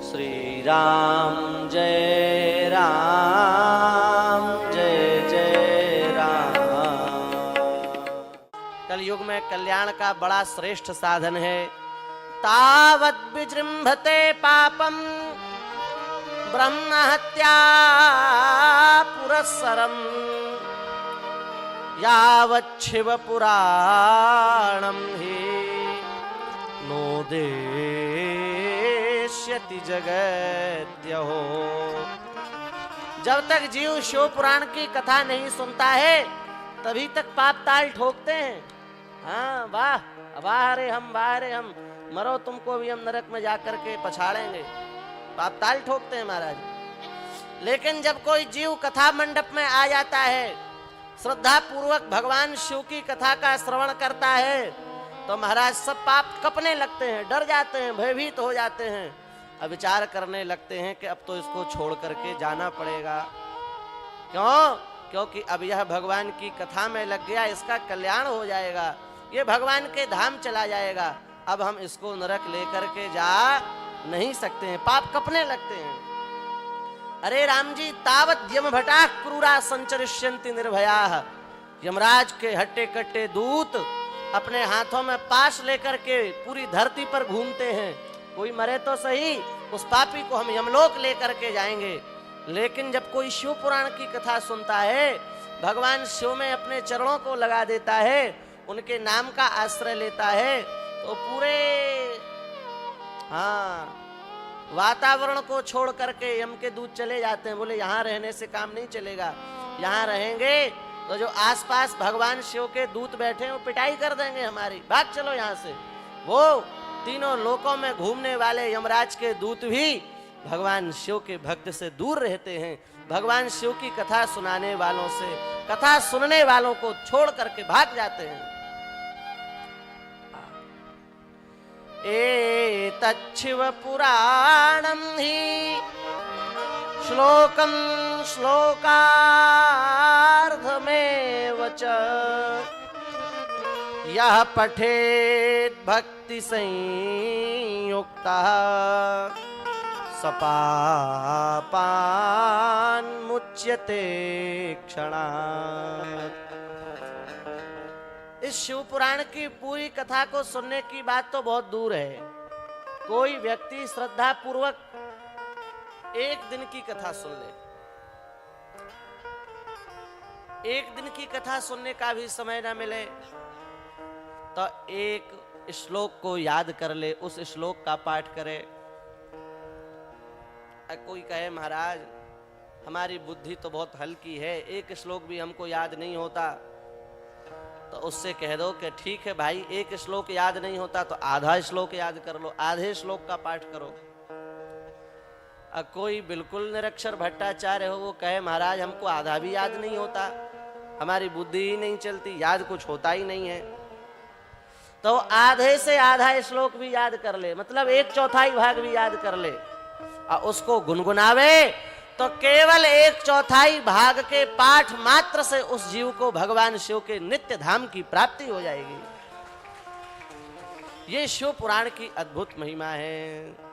श्री राम जय जय राम। कलयुग में कल्याण का बड़ा श्रेष्ठ साधन है। तावत् विजृंभते पापम ब्रह्म हत्या पुरस्सरम यावत् शिव पुराणम ही नोदेश्यति जगत्यो। जब तक जीव शिव पुराण की कथा नहीं सुनता है तभी तक पाप ताल ठोकते हैं। हाँ वाह वाह रे हम, वाह रे हम, मरो तुमको भी हम नरक में जाकर के पछाड़ेंगे। पाप ताल ठोकते हैं महाराज। लेकिन जब कोई जीव कथा मंडप में आ जाता है, श्रद्धा पूर्वक भगवान शिव की कथा का श्रवण करता है, तो महाराज सब पाप कपने लगते हैं, डर जाते हैं, भयभीत हो जाते हैं, अब विचार करने लगते हैं कि अब तो इसको छोड़ करके जाना पड़ेगा। क्यों? क्योंकि अब यह भगवान की कथा में लग गया, इसका कल्याण हो जाएगा, ये भगवान के धाम चला जाएगा, अब हम इसको नरक लेकर के जा नहीं सकते हैं। पाप कपने लगते हैं। अरे राम जी, तावत् यम भटा क्रूरा संचरिष्यन्ति निर्भया। यमराज के हट्टे कट्टे दूत अपने हाथों में पाश लेकर के पूरी धरती पर घूमते हैं। कोई मरे तो सही, उस पापी को हम यमलोक लेकर के जाएंगे। लेकिन जब कोई शिव पुराण की कथा सुनता है, भगवान शिव में अपने चरणों को लगा देता है, उनके नाम का आश्रय लेता है, तो पूरे वातावरण को छोड़ करके यम के दूत चले जाते हैं। बोले यहाँ रहने से काम नहीं चलेगा, यहाँ रहेंगे तो जो आसपास भगवान शिव के दूत बैठे हैं वो पिटाई कर देंगे हमारी, भाग चलो यहाँ से। वो तीनों लोकों में घूमने वाले यमराज के दूत भी भगवान शिव के भक्त से दूर रहते हैं। भगवान शिव की कथा सुनाने वालों से, कथा सुनने वालों को छोड़ करके भाग जाते हैं। एतच्छिव पुराणं हि श्लोकं श्लोकार्धमेव च यः पठेत् भक्ति संयुक्तः सपापान् मुच्यते क्षणात्। इस शिव पुराण की पूरी कथा को सुनने की बात तो बहुत दूर है। कोई व्यक्ति श्रद्धा पूर्वक एक दिन की कथा सुन ले, एक दिन की कथा सुनने का भी समय ना मिले तो एक श्लोक को याद कर ले, उस श्लोक का पाठ करे। कोई कहे महाराज हमारी बुद्धि तो बहुत हल्की है, एक श्लोक भी हमको याद नहीं होता, तो उससे कह दो कि ठीक है भाई, एक श्लोक याद नहीं होता तो आधा श्लोक याद कर लो, आधे श्लोक का पाठ करो। कोई बिल्कुल निरक्षर भट्टाचार्य हो, वो कहे महाराज हमको आधा भी याद नहीं होता, हमारी बुद्धि ही नहीं चलती, याद कुछ होता ही नहीं है, तो आधे से आधा श्लोक भी याद कर ले, मतलब 1/4 भाग भी याद कर ले और उसको गुनगुनावे, तो केवल 1/4 भाग के पाठ मात्र से उस जीव को भगवान शिव के नित्य धाम की प्राप्ति हो जाएगी। ये शिव पुराण की अद्भुत महिमा है।